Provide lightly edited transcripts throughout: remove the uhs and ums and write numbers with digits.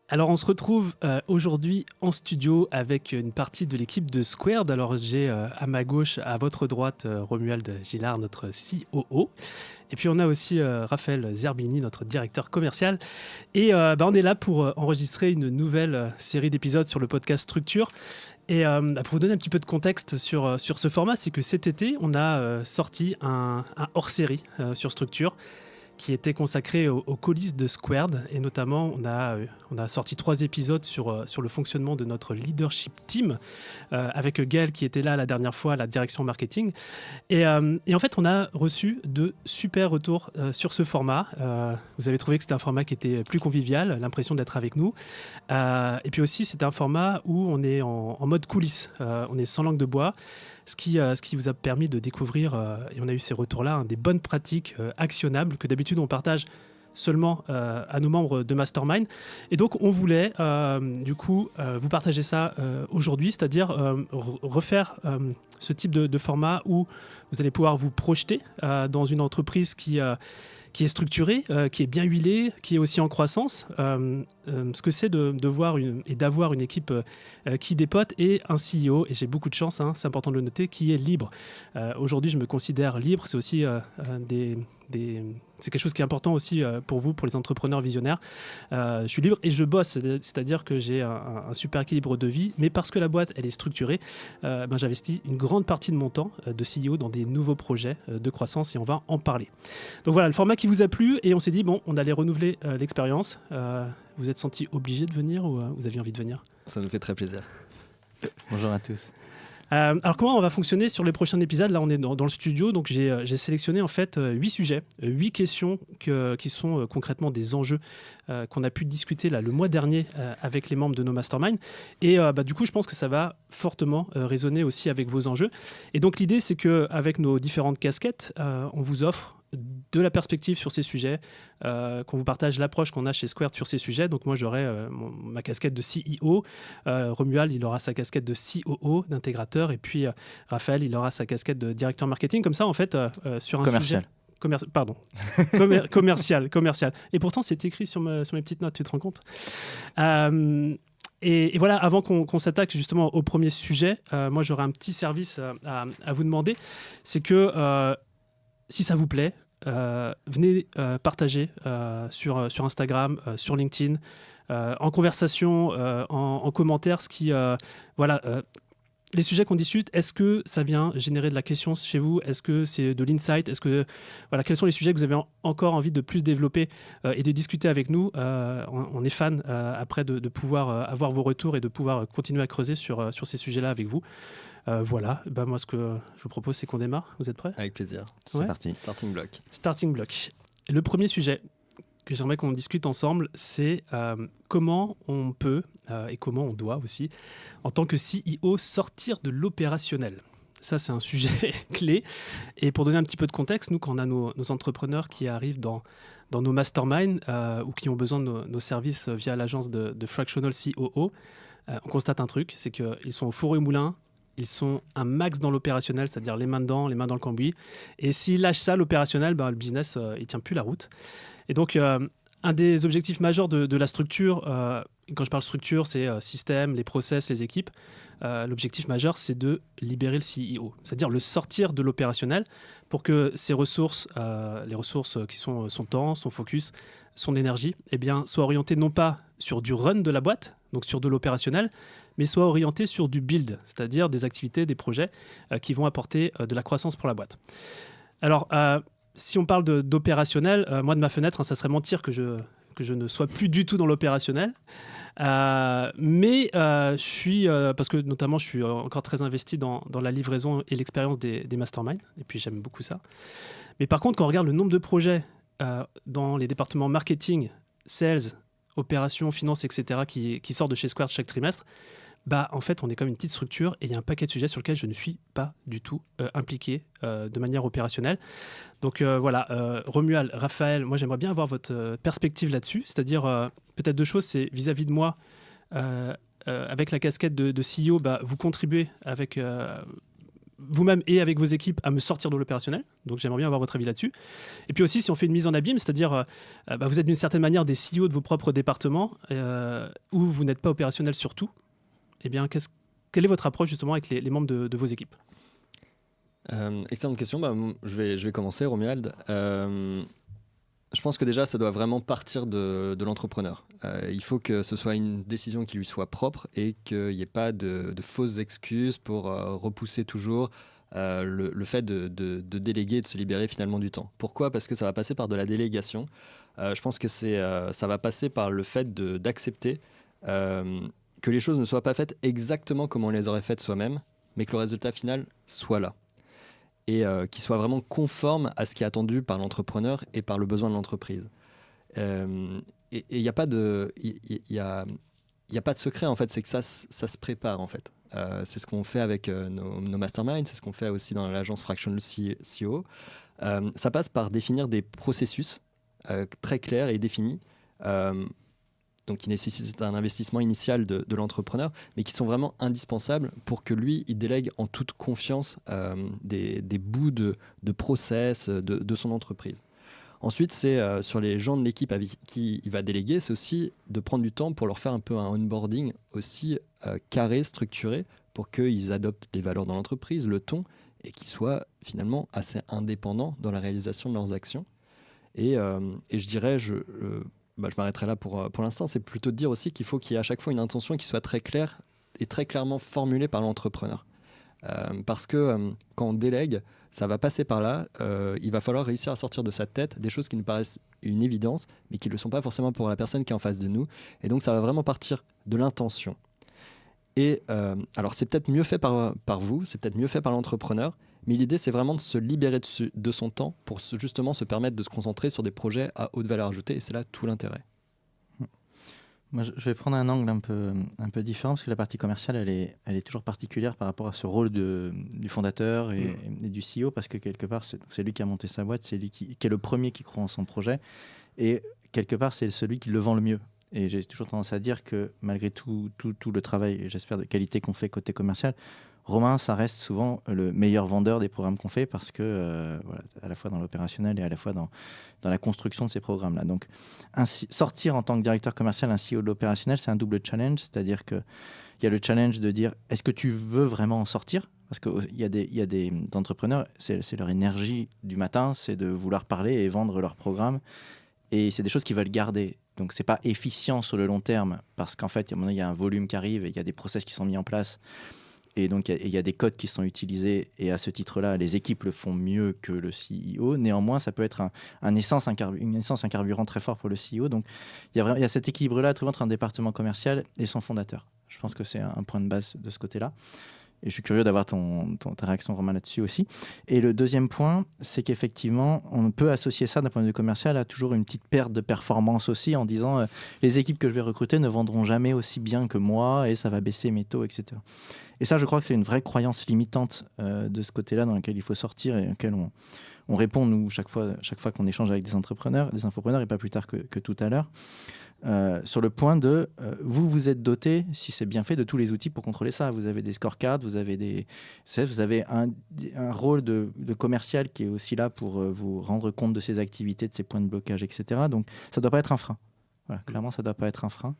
Alors on se retrouve aujourd'hui en studio avec une partie de l'équipe de Squared. Alors j'ai à ma gauche, à votre droite, Romuald Gillard, notre COO. Et puis on a aussi Raphaël Zerbini, notre directeur commercial. Et on est là pour enregistrer une nouvelle série d'épisodes sur le podcast Structure. Et pour vous donner un petit peu de contexte sur ce format, c'est que cet été, on a sorti un hors-série sur Structure qui était consacré aux coulisses de Squared. Et notamment, on a sorti 3 épisodes sur le fonctionnement de notre leadership team, avec Gaël qui était là la dernière fois à la direction marketing. Et en fait, on a reçu de super retours sur ce format. Vous avez trouvé que c'était un format qui était plus convivial, l'impression d'être avec nous. Et puis aussi, c'est un format où on est en mode coulisses. On est sans langue de bois. Ce qui vous a permis de découvrir, et on a eu ces retours-là, des bonnes pratiques actionnables que d'habitude on partage seulement à nos membres de Mastermind. Et donc on voulait vous partager ça aujourd'hui, c'est-à-dire refaire ce type de format où vous allez pouvoir vous projeter dans une entreprise qui est structurée, qui est bien huilée, qui est aussi en croissance. Ce que c'est de voir et d'avoir une équipe qui dépote et un CEO, et j'ai beaucoup de chance, c'est important de le noter, qui est libre. Aujourd'hui, je me considère libre. C'est aussi c'est quelque chose qui est important aussi pour vous, pour les entrepreneurs visionnaires. Je suis libre et je bosse, c'est-à-dire que j'ai un super équilibre de vie, mais parce que la boîte, elle est structurée, j'investis une grande partie de mon temps de CEO dans des nouveaux projets de croissance et on va en parler. Donc voilà, le format qui vous a plu et on s'est dit, on allait renouveler l'expérience. Vous êtes senti obligé de venir ou vous aviez envie de venir ? Ça nous fait très plaisir. Bonjour à tous. Alors comment on va fonctionner sur les prochains épisodes ? Là on est dans le studio, donc j'ai sélectionné en fait 8 sujets, 8 questions qui sont concrètement des enjeux qu'on a pu discuter là, le mois dernier avec les membres de nos masterminds. Et du coup je pense que ça va fortement résonner aussi avec vos enjeux. Et donc l'idée c'est qu'avec nos différentes casquettes, on vous offre de la perspective sur ces sujets, qu'on vous partage l'approche qu'on a chez Squared sur ces sujets. Donc moi j'aurai ma casquette de CEO, Romuald il aura sa casquette de COO, d'intégrateur, et puis Raphaël il aura sa casquette de directeur marketing. Comme ça en fait sur un Commercial. sujet... commercial. Et pourtant c'est écrit sur mes petites notes, tu te rends compte ? Et voilà, avant qu'on s'attaque justement au premier sujet, moi j'aurais un petit service à vous demander. C'est que si ça vous plaît, venez partager sur Instagram, sur LinkedIn, en conversation, en commentaire, les sujets qu'on discute, est-ce que ça vient générer de la question chez vous ? Est-ce que c'est de l'insight ? Quels sont les sujets que vous avez encore envie de plus développer et de discuter avec nous ? On est fan après de pouvoir avoir vos retours et de pouvoir continuer à creuser sur ces sujets-là avec vous. Moi ce que je vous propose c'est qu'on démarre. Vous êtes prêts ? Avec plaisir. C'est parti. Starting block. Starting block. Le premier sujet que j'aimerais qu'on discute ensemble, c'est comment on peut et comment on doit aussi, en tant que CEO, sortir de l'opérationnel. Ça, c'est un sujet clé. Et pour donner un petit peu de contexte, nous, quand on a nos entrepreneurs qui arrivent dans nos masterminds ou qui ont besoin de nos services via l'agence de Fractional COO, on constate un truc, c'est qu'ils sont au four et au moulin. Ils sont un max dans l'opérationnel, c'est-à-dire les mains dedans, les mains dans le cambouis. Et s'ils lâchent ça, l'opérationnel, le business, il ne tient plus la route. Et donc, un des objectifs majeurs de la structure, quand je parle structure, c'est système, les process, les équipes. L'objectif majeur, c'est de libérer le CEO, c'est-à-dire le sortir de l'opérationnel pour que ses ressources, les ressources qui sont son temps, son focus, son énergie, soient orientées non pas sur du run de la boîte, donc sur de l'opérationnel, mais soient orientées sur du build, c'est-à-dire des activités, des projets qui vont apporter de la croissance pour la boîte. Alors, si on parle d'opérationnel, moi de ma fenêtre, ça serait mentir que je ne sois plus du tout dans l'opérationnel. Mais je suis, parce que notamment je suis encore très investi dans la livraison et l'expérience des masterminds, et puis j'aime beaucoup ça. Mais par contre, quand on regarde le nombre de projets dans les départements marketing, sales, opérations, finances, etc., qui sortent de chez Squared chaque trimestre, en fait, on est comme une petite structure et il y a un paquet de sujets sur lesquels je ne suis pas du tout impliqué de manière opérationnelle. Donc Romuald, Raphaël, moi j'aimerais bien avoir votre perspective là-dessus, c'est-à-dire peut-être 2 choses, c'est vis-à-vis de moi, avec la casquette de CEO, vous contribuez avec vous-même et avec vos équipes à me sortir de l'opérationnel. Donc j'aimerais bien avoir votre avis là-dessus. Et puis aussi, si on fait une mise en abîme, c'est-à-dire vous êtes d'une certaine manière des CEO de vos propres départements où vous n'êtes pas opérationnel sur tout, eh bien, quelle est votre approche justement avec les membres de vos équipes? Excellente question. Je vais commencer, Romuald. Je pense que déjà, ça doit vraiment partir de l'entrepreneur. Il faut que ce soit une décision qui lui soit propre et qu'il n'y ait pas de fausses excuses pour repousser toujours le fait de déléguer et de se libérer finalement du temps. Pourquoi ? Parce que ça va passer par de la délégation. Je pense que ça va passer par le fait d'accepter que les choses ne soient pas faites exactement comme on les aurait faites soi-même, mais que le résultat final soit là. Et qui soit vraiment conforme à ce qui est attendu par l'entrepreneur et par le besoin de l'entreprise. Et il n'y a pas de secret, en fait, c'est que ça se prépare, en fait. C'est ce qu'on fait avec nos masterminds, c'est ce qu'on fait aussi dans l'agence Fractional CEO. Ça passe par définir des processus très clairs et définis, donc qui nécessitent un investissement initial de l'entrepreneur, mais qui sont vraiment indispensables pour que lui, il délègue en toute confiance des bouts de process de son entreprise. Ensuite, c'est sur les gens de l'équipe avec qui il va déléguer, c'est aussi de prendre du temps pour leur faire un peu un onboarding aussi carré, structuré, pour qu'ils adoptent les valeurs dans l'entreprise, le ton, et qu'ils soient finalement assez indépendants dans la réalisation de leurs actions. Et je dirais, je m'arrêterai là pour l'instant, c'est plutôt de dire aussi qu'il faut qu'il y ait à chaque fois une intention qui soit très claire et très clairement formulée par l'entrepreneur. Parce que quand on délègue, ça va passer par là, il va falloir réussir à sortir de sa tête des choses qui nous paraissent une évidence, mais qui ne le sont pas forcément pour la personne qui est en face de nous. Et donc ça va vraiment partir de l'intention. Et alors c'est peut-être mieux fait par vous, c'est peut-être mieux fait par l'entrepreneur, mais l'idée c'est vraiment de se libérer de son temps pour justement se permettre de se concentrer sur des projets à haute valeur ajoutée, et c'est là tout l'intérêt. Moi, je vais prendre un angle un peu différent, parce que la partie commerciale, elle est toujours particulière par rapport à ce rôle du fondateur et du CEO, parce que quelque part, c'est lui qui a monté sa boîte, c'est lui qui est le premier qui croit en son projet, et quelque part, c'est celui qui le vend le mieux. Et j'ai toujours tendance à dire que malgré tout le travail, j'espère, de qualité qu'on fait côté commercial, Romain, ça reste souvent le meilleur vendeur des programmes qu'on fait, parce que, à la fois dans l'opérationnel et à la fois dans la construction de ces programmes-là. Donc, sortir en tant que directeur commercial un CEO de l'opérationnel, c'est un double challenge, c'est-à-dire qu'il y a le challenge de dire, est-ce que tu veux vraiment en sortir ? Parce qu'il y a des entrepreneurs, c'est leur énergie du matin, c'est de vouloir parler et vendre leurs programmes, et c'est des choses qu'ils veulent garder. Donc, ce n'est pas efficient sur le long terme, parce qu'en fait, il y a un volume qui arrive et il y a des process qui sont mis en place. Et donc, il y a des codes qui sont utilisés, et à ce titre-là, les équipes le font mieux que le CEO. Néanmoins, ça peut être une essence, un carburant très fort pour le CEO. Donc, il y a cet équilibre-là entre un département commercial et son fondateur. Je pense que c'est un point de base de ce côté-là. Et je suis curieux d'avoir ta réaction, Romain, là-dessus aussi. Et le deuxième point, c'est qu'effectivement, on peut associer ça d'un point de vue commercial à toujours une petite perte de performance aussi, en disant les équipes que je vais recruter ne vendront jamais aussi bien que moi et ça va baisser mes taux, etc. Et ça, je crois que c'est une vraie croyance limitante de ce côté-là dans lequel il faut sortir et auquel on répond, nous, chaque fois qu'on échange avec des infopreneurs, et pas plus tard que tout à l'heure. Sur le point de vous êtes doté, si c'est bien fait, de tous les outils pour contrôler ça. Vous avez des scorecards, vous avez un rôle de commercial qui est aussi là pour vous rendre compte de ces activités, de ces points de blocage, etc. Donc ça ne doit pas être un frein. Voilà, clairement, ça ne doit pas être un frein.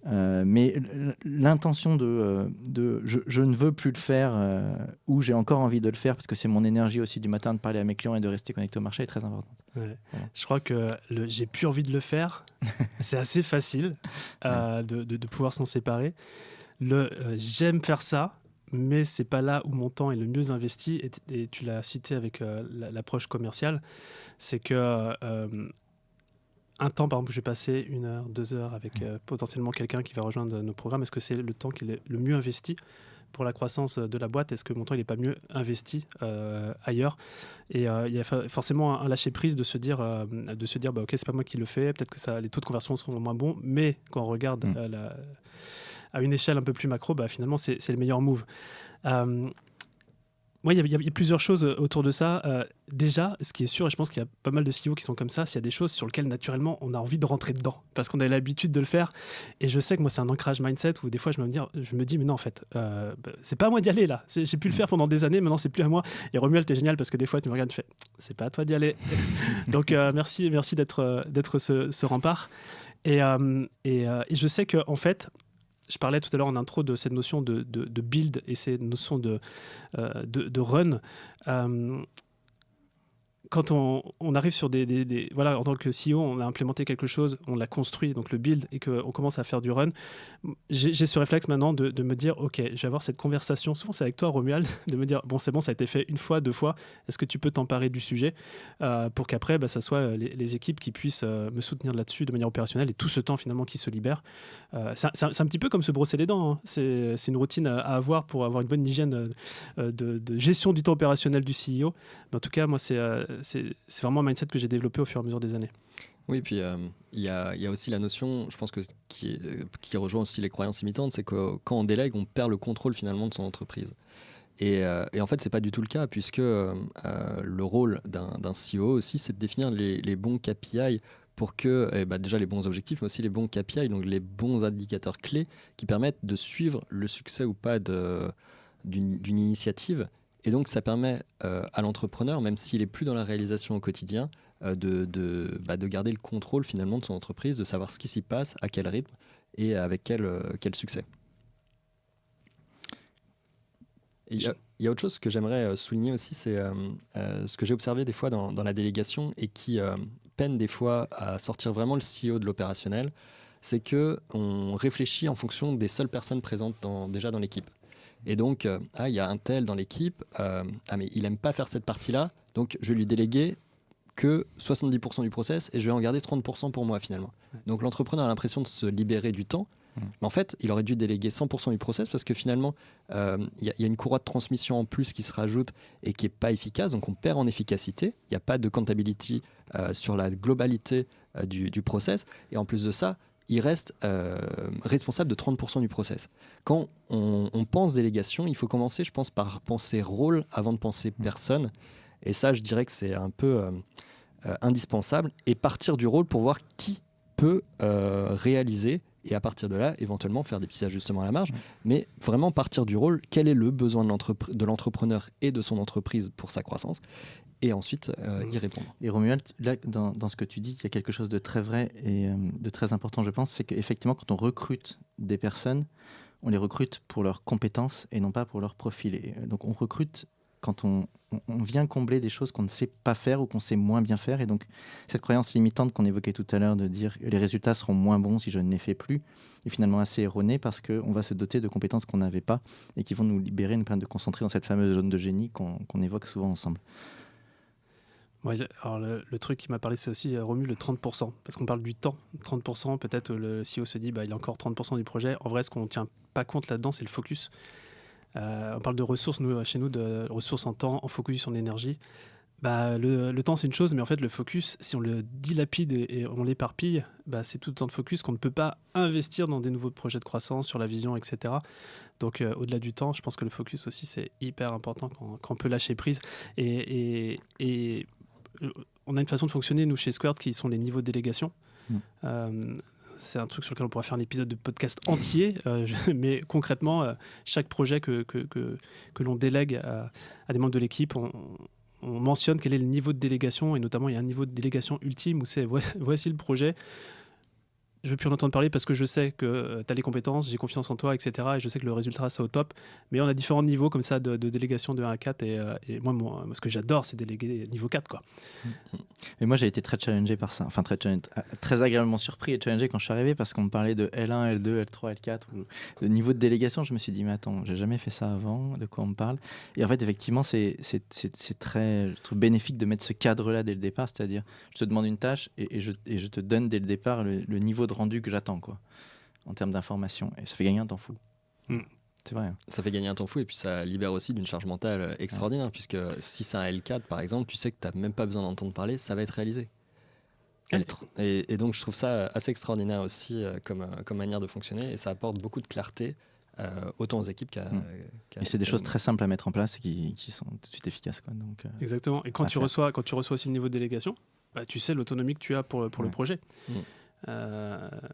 Mais l'intention je ne veux plus le faire ou j'ai encore envie de le faire parce que c'est mon énergie aussi du matin de parler à mes clients et de rester connecté au marché est très importante. Ouais. Voilà. Je crois que j'ai plus envie de le faire, c'est assez facile de pouvoir s'en séparer. J'aime faire ça, mais c'est pas là où mon temps est le mieux investi, et tu l'as cité avec l'approche commerciale, c'est que un temps, par exemple, je vais passer 1 heure, 2 heures avec potentiellement quelqu'un qui va rejoindre nos programmes. Est-ce que c'est le temps qui est le mieux investi pour la croissance de la boîte? Est-ce que mon temps il n'est pas mieux investi ailleurs? Et il y a forcément un lâcher-prise de se dire bah, ok, c'est pas moi qui le fais, peut-être que les taux de conversion seront moins bons, mais quand on regarde à une échelle un peu plus macro, bah, finalement, c'est le meilleur move. Moi, il y a plusieurs choses autour de ça. Déjà, ce qui est sûr, et je pense qu'il y a pas mal de CEO qui sont comme ça, c'est qu'il y a des choses sur lesquelles, naturellement, on a envie de rentrer dedans, parce qu'on a l'habitude de le faire. Et je sais que moi, c'est un ancrage mindset où des fois, je me dis, mais non, en fait, c'est pas à moi d'y aller, là. J'ai pu le faire pendant des années, maintenant, c'est plus à moi. Et Romuald, t'es génial, parce que des fois, tu me regardes, tu fais, c'est pas à toi d'y aller. Donc, merci d'être ce rempart. Et je sais que, en fait, je parlais tout à l'heure en intro de cette notion de build et cette notion de run. Quand on arrive sur voilà, en tant que CEO, on a implémenté quelque chose, on l'a construit, donc le build, et qu'on commence à faire du run, j'ai ce réflexe maintenant de me dire, ok, je vais avoir cette conversation, souvent c'est avec toi, Romuald, de me dire, bon, c'est bon, ça a été fait une fois, deux fois, est-ce que tu peux t'emparer du sujet pour qu'après, ça soit les équipes qui puissent me soutenir là-dessus de manière opérationnelle, et tout ce temps finalement qui se libère. C'est un petit peu comme se brosser les dents, hein. C'est une routine à avoir pour avoir une bonne hygiène de gestion du temps opérationnel du CEO. Mais en tout cas, moi, c'est vraiment un mindset que j'ai développé au fur et à mesure des années. Oui, puis il y a aussi la notion, je pense que qui rejoint aussi les croyances limitantes, c'est que quand on délègue, on perd le contrôle finalement de son entreprise. Et en fait, c'est pas du tout le cas, puisque le rôle d'un CEO aussi, c'est de définir les bons KPI pour que, déjà les bons objectifs, mais aussi les bons KPI, donc les bons indicateurs clés qui permettent de suivre le succès ou pas d'une initiative. Et donc, ça permet à l'entrepreneur, même s'il n'est plus dans la réalisation au quotidien, de garder le contrôle finalement de son entreprise, de savoir ce qui s'y passe, à quel rythme et avec quel succès. Il y a autre chose que j'aimerais souligner aussi, c'est ce que j'ai observé des fois dans la délégation et qui peine des fois à sortir vraiment le CEO de l'opérationnel, c'est qu'on réfléchit en fonction des seules personnes présentes déjà dans l'équipe. Et donc, il y a un tel dans l'équipe, mais il n'aime pas faire cette partie-là, donc je vais lui déléguer que 70% du process et je vais en garder 30% pour moi finalement. Donc l'entrepreneur a l'impression de se libérer du temps, mais en fait, il aurait dû déléguer 100% du process parce que finalement, il y a une courroie de transmission en plus qui se rajoute et qui n'est pas efficace, donc on perd en efficacité. Il n'y a pas de accountability sur la globalité du process. Et en plus de ça, il reste responsable de 30% du process. Quand on pense délégation, il faut commencer, je pense, par penser rôle avant de penser personne. Et ça, je dirais que c'est un peu indispensable. Et partir du rôle pour voir qui peut réaliser et à partir de là, éventuellement faire des petits ajustements à la marge. Mais vraiment partir du rôle, quel est le besoin de l'entrepreneur et de son entreprise pour sa croissance, et ensuite y répondre. Et Romuald, là, dans ce que tu dis, il y a quelque chose de très vrai et de très important, je pense, c'est qu'effectivement, quand on recrute des personnes, on les recrute pour leurs compétences et non pas pour leur profil. Et donc on recrute quand on vient combler des choses qu'on ne sait pas faire ou qu'on sait moins bien faire. Et donc, cette croyance limitante qu'on évoquait tout à l'heure de dire que les résultats seront moins bons si je ne les fais plus est finalement assez erronée parce qu'on va se doter de compétences qu'on n'avait pas et qui vont nous libérer, nous permettre de concentrer dans cette fameuse zone de génie qu'on évoque souvent ensemble. Ouais, alors le truc qui m'a parlé, c'est aussi Romu, le 30%, parce qu'on parle du temps. 30%, peut-être le CEO se dit, il a encore 30% du projet. En vrai, ce qu'on ne tient pas compte là-dedans, c'est le focus. On parle de ressources, chez nous, de ressources en temps, en focus, en énergie. Le temps, c'est une chose, mais en fait, le focus, si on le dilapide et on l'éparpille, c'est tout le temps de focus qu'on ne peut pas investir dans des nouveaux projets de croissance, sur la vision, etc. Donc, au-delà du temps, je pense que le focus aussi, c'est hyper important quand on peut lâcher prise. Et on a une façon de fonctionner, nous, chez Squared, qui sont les niveaux de délégation. C'est un truc sur lequel on pourra faire un épisode de podcast entier, mais concrètement, chaque projet que l'on délègue à des membres de l'équipe, on mentionne quel est le niveau de délégation, et notamment il y a un niveau de délégation ultime où c'est voici le projet. Je veux plus en entendre parler parce que je sais que tu as les compétences, j'ai confiance en toi, etc. Et je sais que le résultat, c'est au top. Mais on a différents niveaux comme ça de délégation de 1 à 4. Et moi, ce que j'adore, c'est déléguer niveau 4, quoi. Et moi, j'ai été très challengé par ça. Enfin, très agréablement surpris et challengé quand je suis arrivé parce qu'on me parlait de L1, L2, L3, L4, ou de niveau de délégation. Je me suis dit, mais attends, j'ai jamais fait ça avant. De quoi on me parle? Et en fait, effectivement, c'est très bénéfique de mettre ce cadre-là dès le départ. C'est-à-dire, je te demande une tâche et je te donne dès le départ le niveau de rendu que j'attends, quoi, en termes d'information. Et ça fait gagner un temps fou. C'est vrai. Ça fait gagner un temps fou et puis ça libère aussi d'une charge mentale extraordinaire, puisque si c'est un L4 par exemple, tu sais que tu n'as même pas besoin d'entendre parler, ça va être réalisé. Et donc je trouve ça assez extraordinaire aussi comme manière de fonctionner, et ça apporte beaucoup de clarté autant aux équipes qu'à... Et c'est des choses très simples à mettre en place qui sont tout de suite efficaces, quoi. Donc, exactement. Et quand tu reçois aussi le niveau de délégation, tu sais l'autonomie que tu as pour le projet.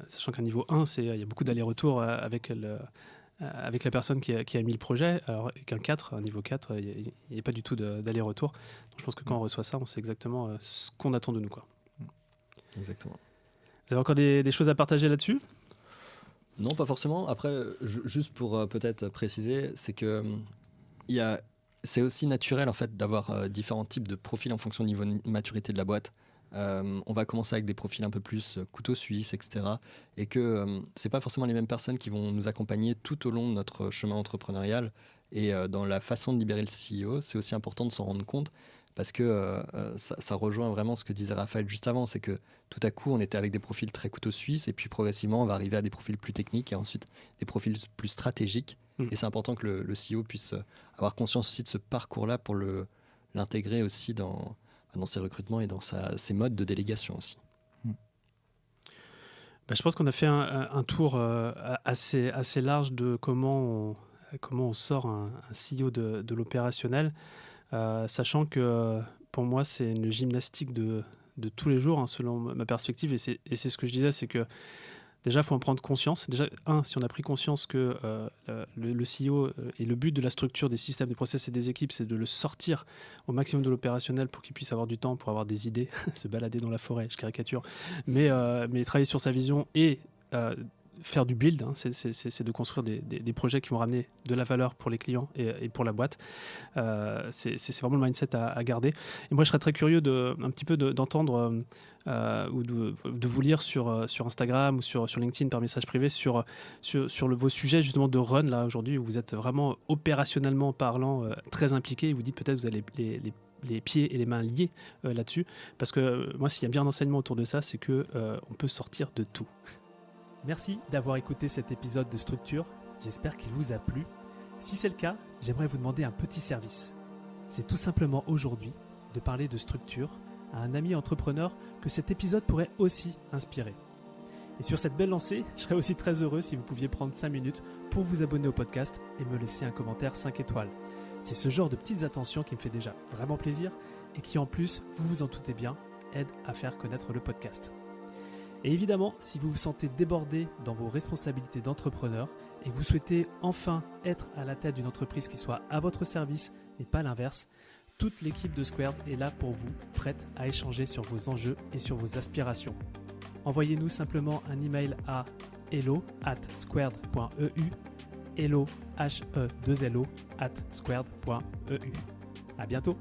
Sachant qu'un niveau 1, il y a beaucoup d'allers-retours avec la personne qui a mis le projet, alors qu'un 4, un niveau 4, il n'y a pas du tout d'aller-retour. Donc je pense que quand on reçoit ça, on sait exactement ce qu'on attend de nous, quoi. Exactement. Vous avez encore des choses à partager là-dessus ? Non, pas forcément. Après, juste pour peut-être préciser, c'est que c'est aussi naturel en fait d'avoir différents types de profils en fonction du niveau de maturité de la boîte. On va commencer avec des profils un peu plus couteau suisse, etc. Et que c'est pas forcément les mêmes personnes qui vont nous accompagner tout au long de notre chemin entrepreneurial. Et dans la façon de libérer le CEO, c'est aussi important de s'en rendre compte parce que ça rejoint vraiment ce que disait Raphaël juste avant, c'est que tout à coup on était avec des profils très couteau suisse et puis progressivement on va arriver à des profils plus techniques et ensuite des profils plus stratégiques. Et c'est important que le CEO puisse avoir conscience aussi de ce parcours-là pour l'intégrer aussi dans ses recrutements et dans ses modes de délégation aussi. Je pense qu'on a fait un tour assez large de comment on sort un CEO de l'opérationnel, sachant que pour moi c'est une gymnastique de tous les jours, selon ma perspective, et c'est ce que je disais, c'est que déjà, il faut en prendre conscience. Déjà, si on a pris conscience que le CEO et le but de la structure des systèmes, des process et des équipes, c'est de le sortir au maximum de l'opérationnel pour qu'il puisse avoir du temps, pour avoir des idées, se balader dans la forêt, je caricature, mais travailler sur sa vision et faire du build, c'est de construire des projets qui vont ramener de la valeur pour les clients et pour la boîte. C'est vraiment le mindset à garder. Et moi, je serais très curieux un petit peu d'entendre ou de vous lire sur Instagram ou sur LinkedIn par message privé sur vos sujets justement de run là aujourd'hui où vous êtes vraiment opérationnellement parlant très impliqué et vous dites peut-être que vous avez les pieds et les mains liés là-dessus, parce que moi s'il y a bien un enseignement autour de ça, c'est que on peut sortir de tout. Merci d'avoir écouté cet épisode de Structure, j'espère qu'il vous a plu. Si c'est le cas, j'aimerais vous demander un petit service. C'est tout simplement aujourd'hui de parler de structure à un ami entrepreneur que cet épisode pourrait aussi inspirer. Et sur cette belle lancée, je serais aussi très heureux si vous pouviez prendre 5 minutes pour vous abonner au podcast et me laisser un commentaire 5 étoiles. C'est ce genre de petites attentions qui me fait déjà vraiment plaisir et qui en plus, vous vous en doutez bien, aide à faire connaître le podcast. Et évidemment, si vous vous sentez débordé dans vos responsabilités d'entrepreneur et que vous souhaitez enfin être à la tête d'une entreprise qui soit à votre service et pas l'inverse, toute l'équipe de Squared est là pour vous, prête à échanger sur vos enjeux et sur vos aspirations. Envoyez-nous simplement un email à hello@squared.eu, hello@squared.eu. À bientôt.